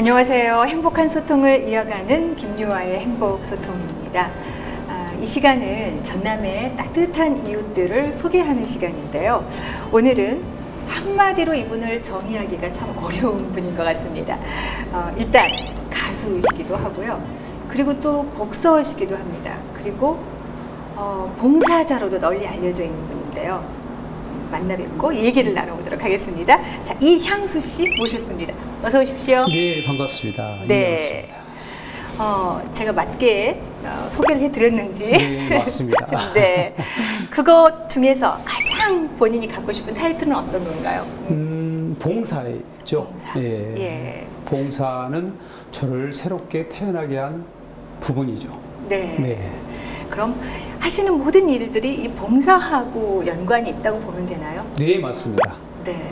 안녕하세요. 행복한 소통을 이어가는 김유아의 행복소통입니다. 이 시간은 전남의 따뜻한 이웃들을 소개하는 시간인데요. 오늘은 한마디로 이분을 정의하기가 참 어려운 분인 것 같습니다. 일단 가수이시기도 하고요. 그리고 또 복서이시기도 합니다. 그리고 봉사자로도 널리 알려져 있는 분인데요. 만나 뵙고 얘기를 나눠보도록 하겠습니다. 자, 이향수 씨 모셨습니다. 어서 오십시오. 네, 반갑습니다. 네. 제가 맞게 소개를 해드렸는지. 네, 맞습니다. 네. 그것 중에서 가장 본인이 갖고 싶은 타이틀은 어떤 건가요? 봉사죠. 봉사. 예. 예. 봉사는 저를 새롭게 태어나게 한 부분이죠. 네. 네. 그럼 하시는 모든 일들이 이 봉사하고 연관이 있다고 보면 되나요? 네, 맞습니다. 네.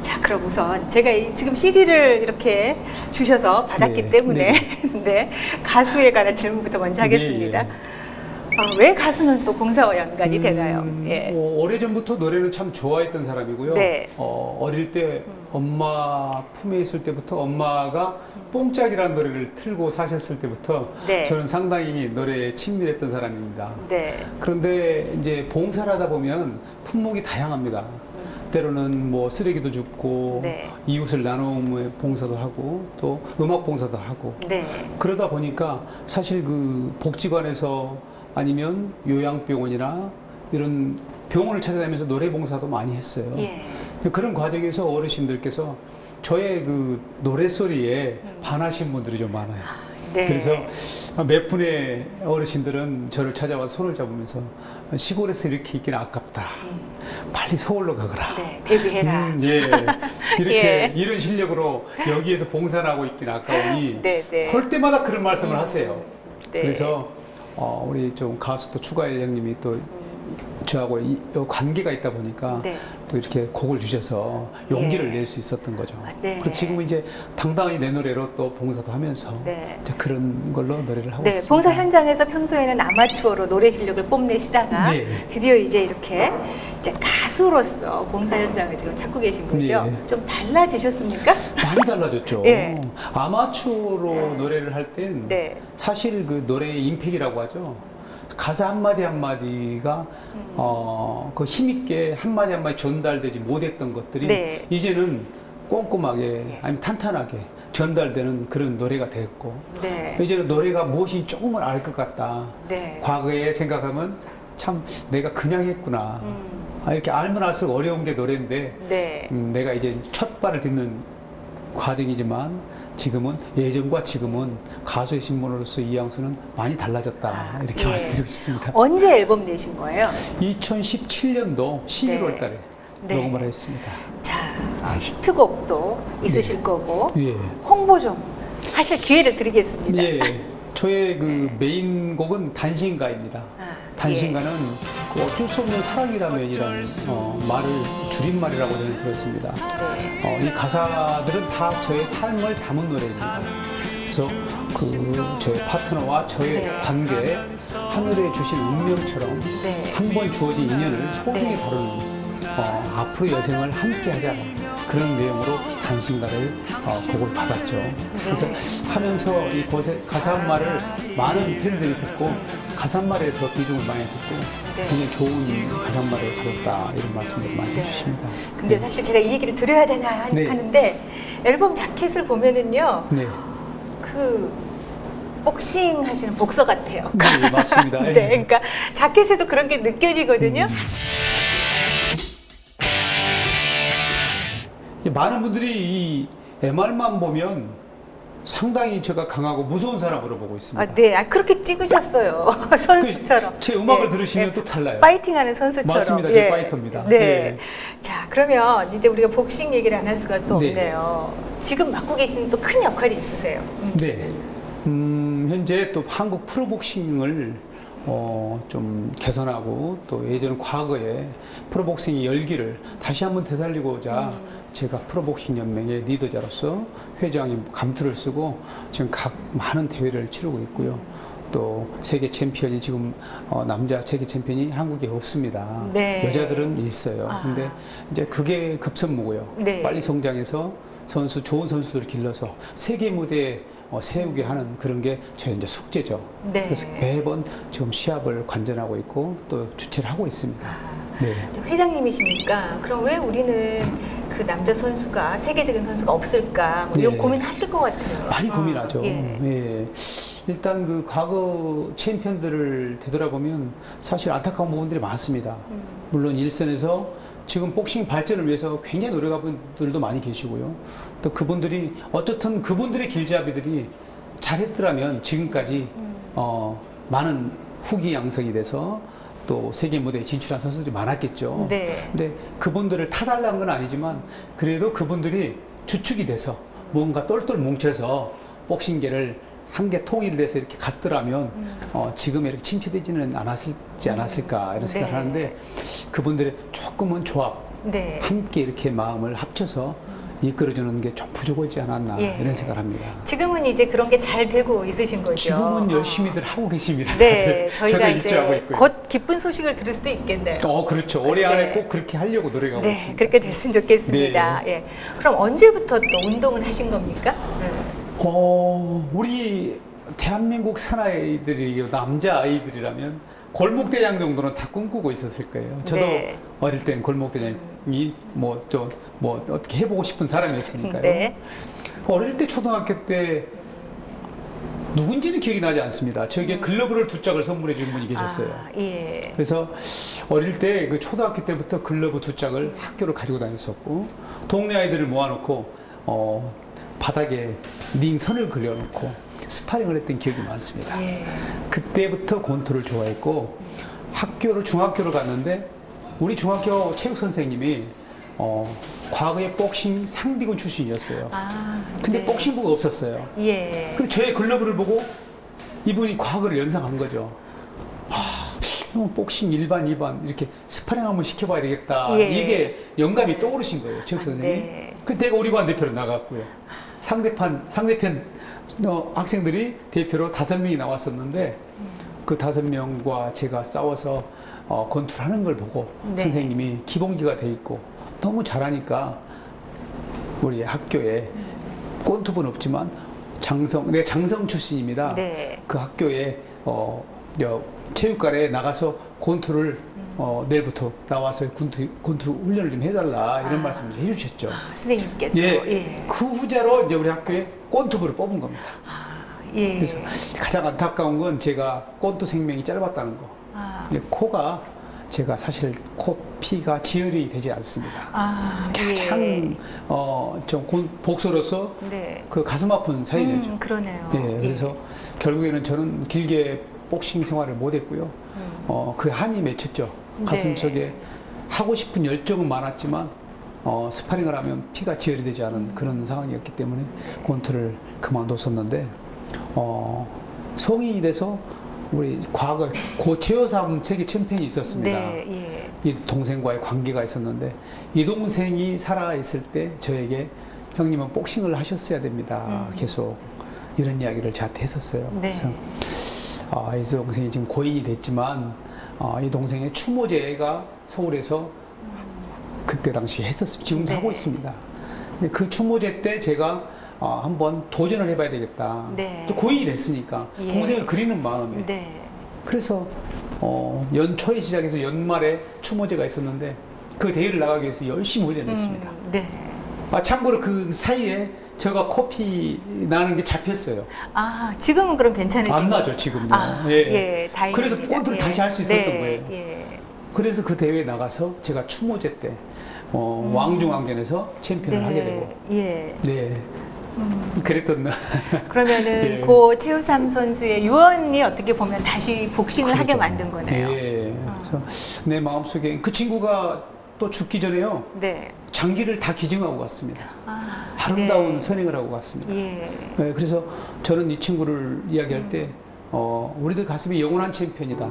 자, 그럼 우선 제가 지금 CD를 이렇게 주셔서 받았기 네, 때문에 네. 네, 가수에 관한 질문부터 먼저 하겠습니다. 네, 왜 가수는 또 봉사와 연관이 되나요? 예. 오래전부터 노래는 참 좋아했던 사람이고요. 네. 어릴 때 엄마 품에 있을 때부터 엄마가 뽕짝이라는 노래를 틀고 사셨을 때부터 네. 저는 상당히 노래에 친밀했던 사람입니다. 네. 그런데 이제 봉사를 하다 보면 품목이 다양합니다. 때로는 뭐 쓰레기도 줍고 네. 이웃을 나눔의 봉사도 하고 또 음악 봉사도 하고 네. 그러다 보니까 사실 그 복지관에서 아니면 요양병원이나 이런 병원을 찾아다니면서 노래 봉사도 많이 했어요. 예. 그런 과정에서 어르신들께서 저의 그 노래소리에 반하신 분들이 좀 많아요. 네. 그래서 몇 분의 어르신들은 저를 찾아와서 손을 잡으면서 시골에서 이렇게 있기는 아깝다. 빨리 서울로 가거라. 네. 데뷔해라. 예. 이렇게 예. 이런 실력으로 여기에서 봉사를 하고 있기는 아까우니 네, 네. 볼 때마다 그런 말씀을 하세요. 네. 그래서 우리 좀 가수 또 추가열 형님이 또 저하고 관계가 있다 보니까 네. 또 이렇게 곡을 주셔서 용기를 예. 낼 수 있었던 거죠. 네. 그래서 지금은 이제 당당히 내 노래로 또 봉사도 하면서 네. 이제 그런 걸로 노래를 하고 네, 있습니다. 봉사 현장에서 평소에는 아마추어로 노래 실력을 뽐내시다가 네. 드디어 이제 이렇게 이제 가수로서 봉사 현장을 지금 찾고 계신 거죠. 네. 좀 달라지셨습니까? 많이 달라졌죠. 예. 아마추어로 노래를 할 땐 네. 사실 그 노래의 임팩이라고 하죠. 가사 한마디 한마디가 그 힘있게 한마디 한마디 전달되지 못했던 것들이 네. 이제는 꼼꼼하게 아니면 탄탄하게 전달되는 그런 노래가 됐고 네. 이제는 노래가 무엇인지 조금은 알 것 같다. 네. 과거에 생각하면 참 내가 그냥 했구나. 이렇게 알면 알수록 어려운 게 노래인데 네. 내가 이제 첫 발을 딛는 과정이지만 지금은 예전과 지금은 가수의 신분으로서 이향수는 많이 달라졌다. 이렇게 예. 말씀드리고 싶습니다. 언제 앨범 내신 거예요? 2017년도 11월 달에 네. 녹음을 했습니다. 자, 히트곡도 있으실 거고 예. 홍보 좀 하실 기회를 드리겠습니다. 예. 저의 그 메인 곡은 단신가입니다. 단신가는 그 어쩔 수 없는 사랑이라면이라는 말을 줄임말이라고 저는 들었습니다. 이 가사들은 다 저의 삶을 담은 노래입니다. 그래서 그 저의 파트너와 저의 네. 관계, 하늘에 주신 운명처럼 네. 한 번 주어진 인연을 소중히 네. 다루는 앞으로 여생을 함께 하자 그런 내용으로 단신가를 곡을 받았죠. 그래서 하면서 이 가사 한 말을 많은 팬들이 듣고 가사 한 말에 더 비중을 많이 듣고 네. 굉장히 좋은 가사 한 말을 가졌다 이런 말씀을 많이 해주십니다. 근데 사실 제가 이 얘기를 드려야 되나 네. 하는데 앨범 자켓을 보면은요. 네, 그 복싱 하시는 복서 같아요. 네 맞습니다. 네, 그러니까 자켓에도 그런 게 느껴지거든요. 많은 분들이 이 MR만 보면 상당히 제가 강하고 무서운 사람으로 보고 있습니다. 네, 그렇게 찍으셨어요. 선수처럼. 제 음악을 네, 들으시면 네, 또 달라요. 파이팅하는 선수처럼. 맞습니다. 제 파이터입니다. 네. 네. 자, 그러면 이제 우리가 복싱 얘기를 안 할 수가 또 네. 없네요. 지금 맡고 계신 또 큰 역할이 있으세요. 네. 현재 또 한국 프로복싱을 좀 개선하고 또 예전 과거에 프로복싱의 열기를 다시 한번 되살리고자 제가 프로복싱 연맹의 리더자로서 회장의 감투를 쓰고 지금 각 많은 대회를 치르고 있고요. 또 세계 챔피언이 지금 남자 세계 챔피언이 한국에 없습니다. 네. 여자들은 있어요. 근데 이제 그게 급선무고요. 네. 빨리 성장해서 선수, 좋은 선수들을 길러서 세계 무대에 세우게 하는 그런 게 저희 이제 숙제죠. 네. 그래서 매번 지금 시합을 관전하고 있고 또 주최를 하고 있습니다. 네. 회장님이시니까 그럼 왜 우리는 그 남자 선수가 세계적인 선수가 없을까 뭐 이런 네. 고민하실 것 같아요. 많이 고민하죠. 예. 예. 일단 그 과거 챔피언들을 되돌아보면 사실 안타까운 부분들이 많습니다. 물론 일선에서 지금 복싱 발전을 위해서 굉장히 노력한 분들도 많이 계시고요. 또 그분들이 어쨌든 그분들의 길잡이들이 잘했더라면 지금까지 많은 후기 양성이 돼서 또 세계 무대에 진출한 선수들이 많았겠죠. 네. 근데 그분들을 타달라는 건 아니지만 그래도 그분들이 주축이 돼서 뭔가 똘똘 뭉쳐서 복싱계를 한개 통일돼서 이렇게 갔더라면 지금 이렇게 침체되지는 않았을까 이런 생각을 네. 하는데 그분들의 조금은 조합 네. 함께 이렇게 마음을 합쳐서 이끌어주는 게 좀 부족하지 않았나 예. 이런 생각을 합니다. 지금은 이제 그런 게 잘 되고 있으신 거죠. 지금은 열심히들 하고 계십니다. 네, 저희가 저도 일조하고 이제 있고요. 곧 기쁜 소식을 들을 수도 있겠네요. 그렇죠. 올해 안에 네. 꼭 그렇게 하려고 노력하고 네, 있습니다. 그렇게 됐으면 좋겠습니다. 예. 그럼 언제부터 또 운동을 하신 겁니까? 우리 대한민국 사나이들이 남자 아이들이라면 골목대장 정도는 다 꿈꾸고 있었을 거예요. 저도 네. 어릴 땐 골목대장이 뭐 어떻게 해보고 싶은 사람이었으니까요. 네. 어릴 때 초등학교 때 누군지는 기억이 나지 않습니다. 저에게 글러브를 2짝을 선물해 준 분이 계셨어요. 예. 그래서 어릴 때 그 초등학교 때부터 글러브 2짝을 학교를 가지고 다녔었고 동네 아이들을 모아놓고 바닥에 링 선을 그려놓고 스파링을 했던 기억이 많습니다. 예. 그때부터 권투를 좋아했고 중학교를 갔는데 우리 중학교 체육 선생님이 과거에 복싱 상비군 출신이었어요. 근데 네. 복싱부가 없었어요. 예. 근데 저의 글러브를 보고 이분이 과거를 연상한 거죠. 복싱 1반, 2반 이렇게 스파링 한번 시켜봐야 되겠다. 예. 이게 영감이 떠오르신 거예요, 체육 선생님이. 네. 그때 내가 우리 반 대표로 나갔고요. 상대편 학생들이 대표로 5명이 나왔었는데 그 5명과 제가 싸워서 권투를 하는 걸 보고 네. 선생님이 기본기가 돼 있고 너무 잘하니까 우리 학교에 권투부는 없지만 내가 장성 출신입니다. 네. 그 학교에 체육관에 나가서 권투를 내일부터 나와서 권투 훈련을 좀 해달라 이런 말씀을 해주셨죠. 선생님께서. 예. 그 후자로 이제 우리 학교에 권투부를 뽑은 겁니다. 예. 그래서 가장 안타까운 건 제가 권투 생명이 짧았다는 거. 코가 제가 사실 코피가 지혈이 되지 않습니다. 가장 예. 좀 복수로서 네. 그 가슴 아픈 사연이죠. 그러네요. 예, 그래서 결국에는 저는 길게 복싱 생활을 못했고요. 그 한이 맺혔죠. 가슴 네. 속에 하고 싶은 열정은 많았지만 스파링을 하면 피가 지혈이 되지 않은 그런 상황이었기 때문에 권투를 그만뒀었는데 성인이 돼서 우리 과거 고 최효삼 세계 챔피언이 있었습니다. 네. 이 동생과의 관계가 있었는데 이 동생이 살아있을 때 저에게 형님은 복싱을 하셨어야 됩니다. 계속 이런 이야기를 저한테 했었어요. 네. 그래서 이 동생이 지금 고인이 됐지만 이 동생의 추모제가 서울에서 그때 당시 했었습니다. 지금도 네. 하고 있습니다. 근데 그 추모제 때 제가 한번 도전을 해봐야 되겠다. 네. 또 고인이 됐으니까 예. 동생을 그리는 마음에 네. 그래서 연초에 시작해서 연말에 추모제가 있었는데 그 대회를 나가기 위해서 열심히 훈련했습니다. 네. 참고로 그 사이에 제가 코피 나는 게 잡혔어요. 지금은 그럼 괜찮으세요? 안 나죠 지금요. 예, 다행입니다. 그래서 권투를 다시 할 수 있었던 네, 거예요. 예. 그래서 그 대회에 나가서 제가 추모제 때 왕중왕전에서 챔피언을 하게 되고 예. 네. 그랬던 그러면은 예. 고 최우삼 선수의 유언이 어떻게 보면 다시 복싱을 하게 그렇죠. 만든 거네요. 예. 그래서 내 마음속에 그 친구가 또 죽기 전에요. 네. 장기를 다 기증하고 갔습니다. 아름다운 네. 선행을 하고 갔습니다. 예. 네, 그래서 저는 이 친구를 이야기할 때 우리들 가슴에 영원한 챔피언이다.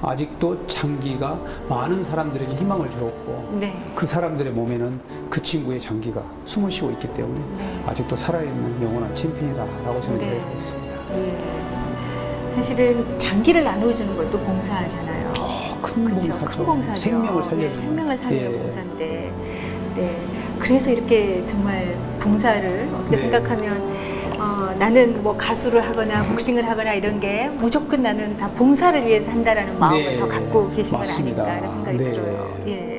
아직도 장기가 많은 사람들에게 희망을 주었고 네. 그 사람들의 몸에는 그 친구의 장기가 숨을 쉬고 있기 때문에 네. 아직도 살아있는 영원한 챔피언이다라고 저는 네. 이야기하고 있습니다. 예. 사실은 장기를 나눠주는 것도 봉사잖아요. 큰 그렇죠. 봉사죠. 큰 봉사죠. 생명을 살려주는 네, 생명을 살리는 예. 봉사인데, 네. 그래서 이렇게 정말 봉사를 어떻게 네. 생각하면 나는 뭐 가수를 하거나 복싱을 하거나 이런 게 무조건 나는 다 봉사를 위해서 한다라는 마음을 네, 더 갖고 계신 맞습니다. 건 아닌가 하는 생각이 네. 들어요. 예.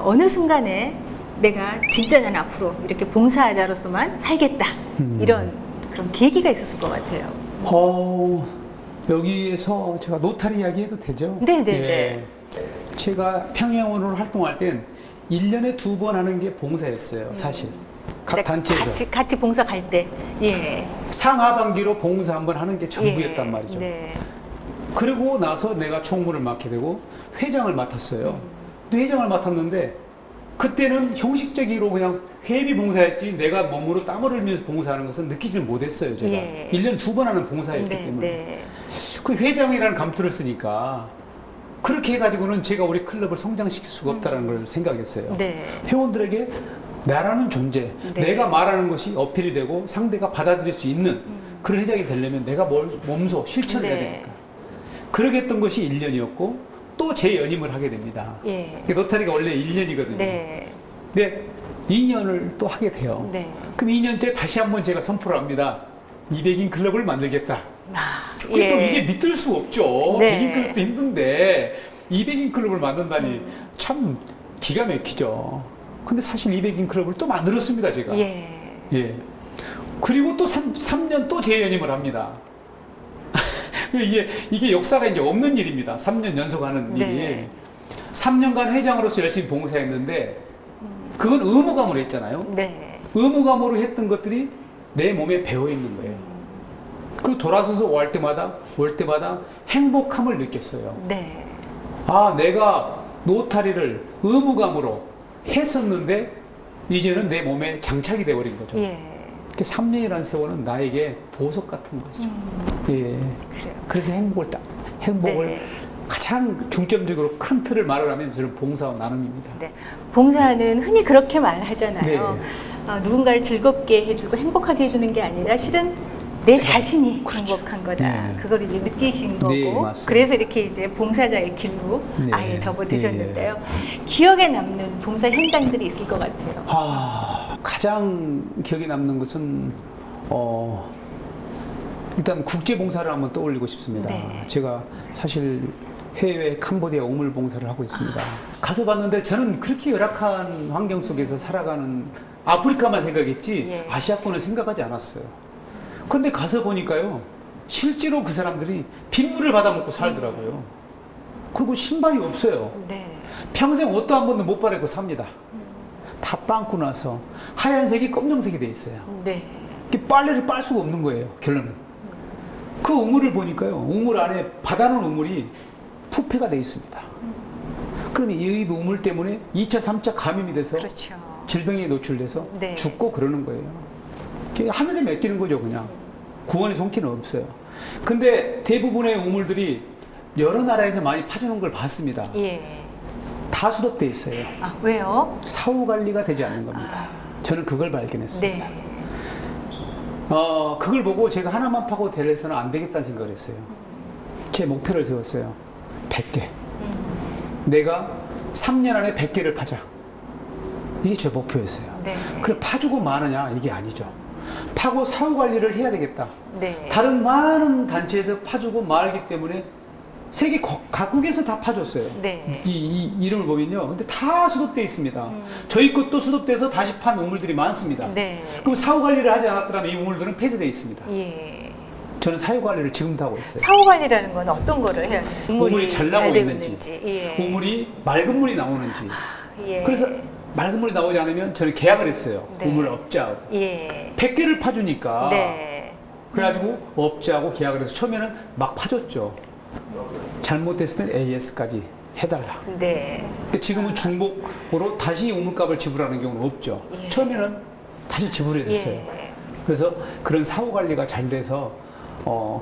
어느 순간에 내가 진짜 난 앞으로 이렇게 봉사자로서만 살겠다 이런 그런 계기가 있었을 것 같아요. 여기에서 제가 노타리 이야기해도 되죠? 네네네. 제가 평양원으로 활동할 땐 1년에 2번 하는 게 봉사였어요, 사실. 각 단체에서. 같이 봉사 갈 때. 예. 상하반기로 봉사 한번 하는 게 전부였단 예. 말이죠. 네. 그리고 나서 내가 총무를 맡게 되고 회장을 맡았어요. 또 회장을 맡았는데 그때는 형식적으로 그냥 회비 봉사였지 내가 몸으로 땀을 흘리면서 봉사하는 것은 느끼지 못했어요, 제가. 예. 1년에 2번 하는 봉사였기 네, 때문에. 네. 그 회장이라는 감투를 쓰니까 그렇게 해가지고는 제가 우리 클럽을 성장시킬 수가 없다는 걸 생각했어요. 네. 회원들에게 나라는 존재, 네. 내가 말하는 것이 어필이 되고 상대가 받아들일 수 있는 그런 회장이 되려면 내가 몸소 실천을 해야 네. 되니까. 그렇게 했던 것이 1년이었고 또 재연임을 하게 됩니다. 예. 노타리가 원래 1년이거든요. 네. 근데 2년을 또 하게 돼요. 네. 그럼 2년째 다시 한번 제가 선포를 합니다. 200인 클럽을 만들겠다. 근데 또 이게 믿을 수 없죠. 네. 100인 클럽도 힘든데 200인 클럽을 만든다니 참 기가 막히죠. 근데 사실 200인 클럽을 또 만들었습니다, 제가. 예. 예. 그리고 또 3년 또 재연임을 합니다. 이게 역사가 이제 없는 일입니다. 3년 연속하는 네. 일이. 3년간 회장으로서 열심히 봉사했는데 그건 의무감으로 했잖아요. 네. 의무감으로 했던 것들이 내 몸에 배어 있는 거예요. 그리고 돌아서서 올 때마다 행복함을 느꼈어요. 네. 아, 내가 노타리를 의무감으로 했었는데 이제는 내 몸에 장착이 돼버린 거죠. 예. 3년이라는 세월은 나에게 보석 같은 거죠. 예. 그래요. 그래서 행복을 네. 가장 중점적으로 큰 틀을 말을 하면 저는 봉사와 나눔입니다. 네. 봉사는 흔히 그렇게 말하잖아요. 네. 누군가를 즐겁게 해주고 행복하게 해주는 게 아니라 실은 내 자신이 그렇죠. 행복한 거다. 네. 그걸 이제 느끼신 거고. 네, 맞습니다. 그래서 이렇게 이제 봉사자의 길로 네. 아예 접어드셨는데요. 기억에 남는 봉사 현장들이 있을 것 같아요. 가장 기억에 남는 것은 일단 국제 봉사를 한번 떠올리고 싶습니다. 네. 제가 사실 해외 캄보디아 우물 봉사를 하고 있습니다. 가서 봤는데 저는 그렇게 열악한 환경 속에서 살아가는 아프리카만 생각했지 예. 아시아권을 생각하지 않았어요. 근데 가서 보니까요, 실제로 그 사람들이 빗물을 받아먹고 살더라고요. 그리고 신발이 없어요. 네. 평생 옷도 한 번도 못 바르고 삽니다. 다 빵꾸 나서 하얀색이 검정색이 돼 있어요. 네. 이게 빨래를 빨 수가 없는 거예요, 결론은. 그 우물을 보니까요, 우물 안에 바다는 우물이 부패가 돼 있습니다. 그러면 이 우물 때문에 2차, 3차 감염이 돼서 그렇죠. 질병에 노출돼서 네. 죽고 그러는 거예요. 하늘에 맡기는 거죠, 그냥. 구원의 손길은 없어요. 근데 대부분의 우물들이 여러 나라에서 많이 파주는 걸 봤습니다. 예. 다 수독돼 있어요. 아, 왜요? 사후 관리가 되지 않는 겁니다. 저는 그걸 발견했습니다. 네. 그걸 보고 제가 하나만 파고 대해서는 안 되겠다는 생각을 했어요. 제 목표를 세웠어요. 100개. 내가 3년 안에 100개를 파자. 이게 제 목표였어요. 네. 그래, 파주고 마느냐? 이게 아니죠. 파고 사후 관리를 해야 되겠다. 네. 다른 많은 단체에서 파주고 말기 때문에 세계 각국에서 다 파줬어요. 네. 이 이름을 보면요. 근데 다 수독돼 있습니다. 저희 것도 수독돼서 다시 판 우물들이 많습니다. 네. 그럼 사후 관리를 하지 않았더라면 이 우물들은 폐쇄돼 있습니다. 예. 저는 사후 관리를 지금도 하고 있어요. 사후 관리라는 건 어떤 거를 해야 돼요? 우물이 잘 나오고 되고 있는지, 예. 우물이 맑은 물이 나오는지. 예. 그래서 맑은 물이 나오지 않으면 저는 계약을 했어요. 네. 우물 업자하고. 예. 100개를 파주니까. 네. 그래가지고 업자하고 계약을 해서 처음에는 막 파줬죠. 잘못됐을 땐 AS까지 해달라. 네. 근데 지금은 중복으로 다시 우물값을 지불하는 경우는 없죠. 예. 처음에는 다시 지불해줬어요. 예. 그래서 그런 사후 관리가 잘 돼서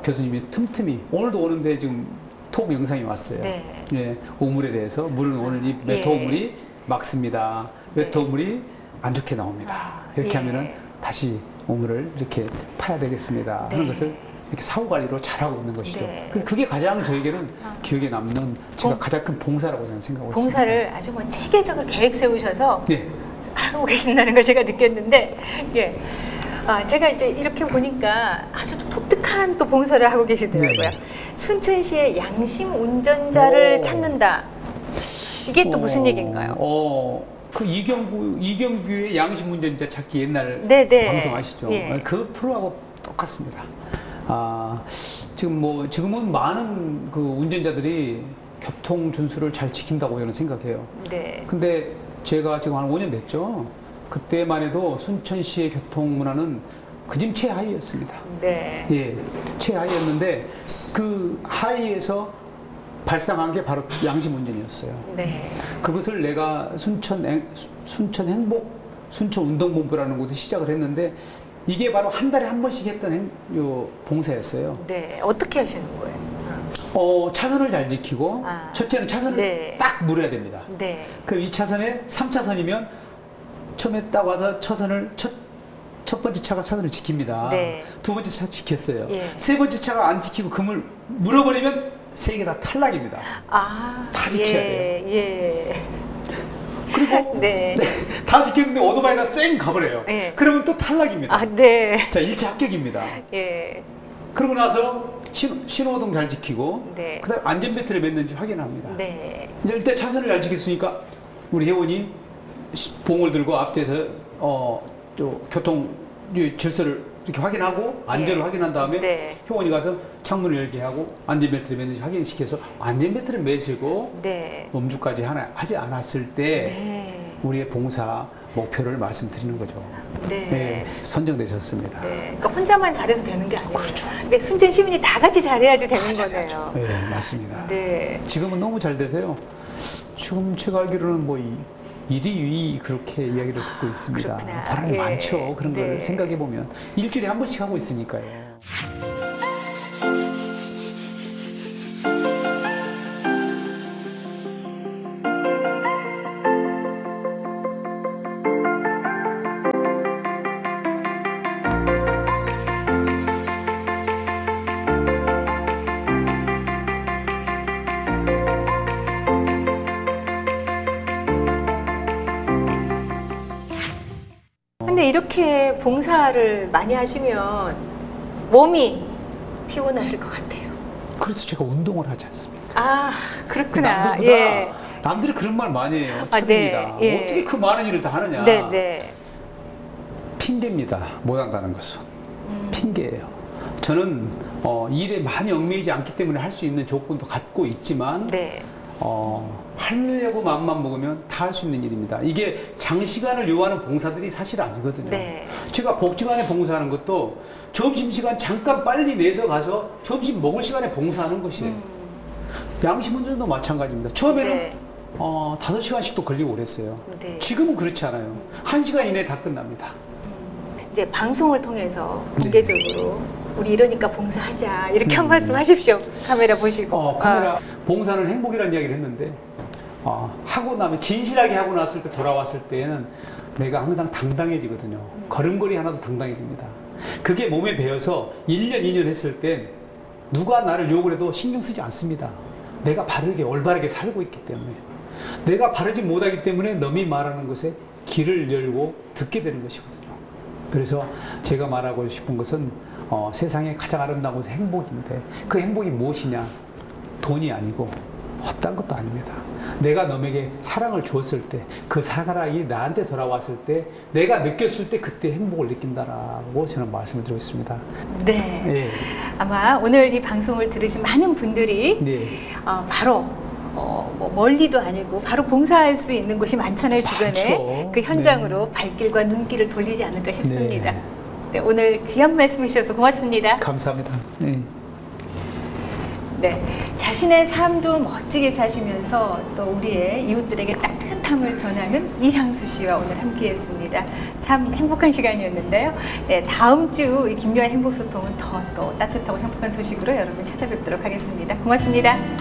교수님이 틈틈이 오늘도 오는데 지금 톡 영상이 왔어요. 네. 예, 우물에 대해서 물은 오늘 이 메토 예. 우물이 막습니다. 메토 우물이 안 좋게 나옵니다. 아, 이렇게 예. 하면은 다시 우물을 이렇게 파야 되겠습니다. 네. 하는 것을 이렇게 사후 관리로 잘하고 있는 것이죠. 네. 그래서 그게 가장 저에게는 기억에 남는 제가 봉- 가장 큰 봉사라고 저는 생각하고 있습니다. 봉사를 아주 뭐 체계적으로 계획 세우셔서 네. 하고 계신다는 걸 제가 느꼈는데, 예. 제가 이제 이렇게 보니까 아주 독특한 또 봉사를 하고 계시더라고요. 네. 순천시의 양심 운전자를 오. 찾는다. 이게 또 무슨 얘기인가요? 그 이경규의 양심 운전자 찾기 옛날 네네. 방송 아시죠? 예. 그 프로하고 똑같습니다. 지금은 많은 그 운전자들이 교통 준수를 잘 지킨다고 저는 생각해요. 네. 근데 제가 지금 한 5년 됐죠. 그때만 해도 순천시의 교통 문화는 그짐 최하위였습니다. 네. 예, 최하위였는데 그 하위에서 발상한 게 바로 양심 운전이었어요. 네. 그것을 내가 순천 운동본부라는 곳에 시작을 했는데 이게 바로 한 달에 한 번씩 했던 봉사였어요. 네. 어떻게 하시는 거예요? 차선을 잘 지키고 첫째는 차선을 네. 딱 물어야 됩니다. 네. 그럼 이 차선에 3차선이면 처음에 딱 와서 차선을 첫 번째 차가 차선을 지킵니다. 네. 두 번째 차 지켰어요. 예. 세 번째 차가 안 지키고 금을 물어버리면 세 개 다 탈락입니다. 다 지켜야 돼요. 예. 그리고 네. 다 지켰는데 오토바이가 쌩 가버려요. 예. 그러면 또 탈락입니다. 네. 자, 1차 합격입니다. 예. 그러고 나서 신호등 잘 지키고 네. 그다음 안전벨트를 맸는지 확인합니다. 네. 이제 일단 차선을 잘 지켰으니까 우리 회원이 봉을 들고 앞에서 교통 질서를 이렇게 확인하고 안전을 예. 확인한 다음에 네. 회원이 가서 창문을 열게 하고 안전벨트를 맸는지 확인시켜서 안전벨트를 매시고 네. 음주까지 하지 않았을 때 네. 우리의 봉사 목표를 말씀드리는 거죠. 네. 네, 선정되셨습니다. 네. 그러니까 혼자만 잘해서 되는 게 아니에요. 그러니까 순천 시민이 다 같이 잘해야지 되는 거네요. 네, 맞습니다. 네. 지금은 너무 잘 되세요. 지금 제가 알기로는 뭐 1위, 2위 그렇게 이야기를 듣고 있습니다. 그렇구나. 바람이 예. 많죠. 그런 네. 걸 생각해 보면 일주일에 한 번씩 하고 있으니까요. 근데 이렇게 봉사를 많이 하시면 몸이 피곤하실 것 같아요. 그래서 제가 운동을 하지 않습니다. 그렇구나. 남들보다 예. 남들이 그런 말 많이 해요. 네. 천입니다. 예. 어떻게 그 많은 일을 다 하느냐. 네, 네. 핑계입니다. 못한다는 것은. 핑계예요. 저는 일에 많이 얽매이지 않기 때문에 할 수 있는 조건도 갖고 있지만 네. 하려고 마음만 먹으면 다 할 수 있는 일입니다. 이게 장시간을 요하는 봉사들이 사실 아니거든요. 네. 제가 복지관에 봉사하는 것도 점심시간 잠깐 빨리 내서 가서 점심 먹을 시간에 봉사하는 것이에요. 양심운전도 마찬가지입니다. 처음에는 네. 5시간씩도 걸리고 그랬어요. 네. 지금은 그렇지 않아요. 1시간 이내에 다 끝납니다. 이제 방송을 통해서 네. 공개적으로 우리 이러니까 봉사하자 이렇게 한 말씀 하십시오. 카메라 보시고. 카메라 봉사는 행복이라는 이야기를 했는데 하고 나면 진실하게 하고 났을 때 돌아왔을 때는 내가 항상 당당해지거든요. 걸음걸이 하나도 당당해집니다. 그게 몸에 배어서 1년, 2년 했을 때 누가 나를 욕을 해도 신경 쓰지 않습니다. 내가 바르게 올바르게 살고 있기 때문에 내가 바르지 못하기 때문에 남이 말하는 것에 귀를 열고 듣게 되는 것이거든요. 그래서 제가 말하고 싶은 것은 세상에 가장 아름다운 것은 행복인데 그 행복이 무엇이냐? 돈이 아니고 헛단 것도 아닙니다. 내가 너에게 사랑을 주었을 때 그 사랑이 나한테 돌아왔을 때 내가 느꼈을 때 그때 행복을 느낀다라고 저는 말씀을 드리고 있습니다. 네. 예. 아마 오늘 이 방송을 들으신 많은 분들이 네. 바로 뭐 멀리도 아니고 바로 봉사할 수 있는 곳이 많잖아요, 주변에. 많죠. 그 현장으로 발길과 눈길을 돌리지 않을까 싶습니다. 네. 네, 오늘 귀한 말씀 해주셔서 고맙습니다. 감사합니다. 네. 네. 자, 자신의 삶도 멋지게 사시면서 또 우리의 이웃들에게 따뜻함을 전하는 이향수 씨와 오늘 함께했습니다. 참 행복한 시간이었는데요. 네, 다음 주 김유아의 행복소통은 더 또 따뜻하고 행복한 소식으로 여러분 찾아뵙도록 하겠습니다. 고맙습니다.